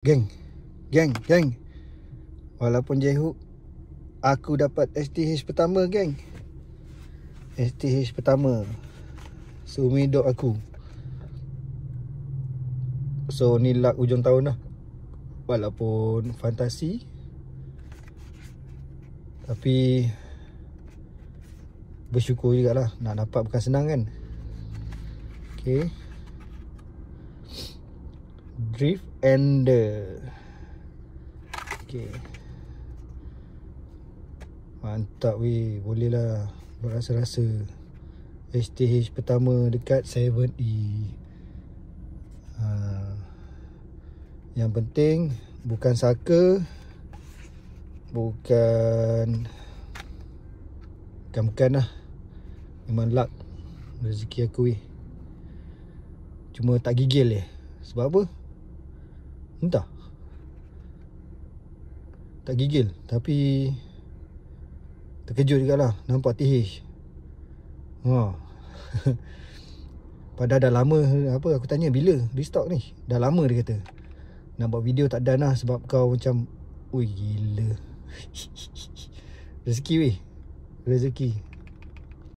Geng. Walaupun J-Hook, aku dapat STH pertama, geng. STH pertama seumur hidup aku. So ni luck ujung tahun lah. Walaupun fantasi, tapi bersyukur jugalah. Nak dapat bukan senang kan. Okay, Drift Ender. Okay, mantap weh. Boleh lah berasa-rasa STH pertama dekat 7E. Yang penting bukan saka, bukan lah. Memang luck rezeki aku weh. Cuma tak gigil je. Sebab apa? Entah. Tak gigil, tapi terkejut jugalah nampak TH. Padahal dah lama. Apa aku tanya bila restock ni? Dah lama dia kata. Nak buat video tak dan lah. Sebab kau macam, ui gila. Rezeki weh. Rezeki.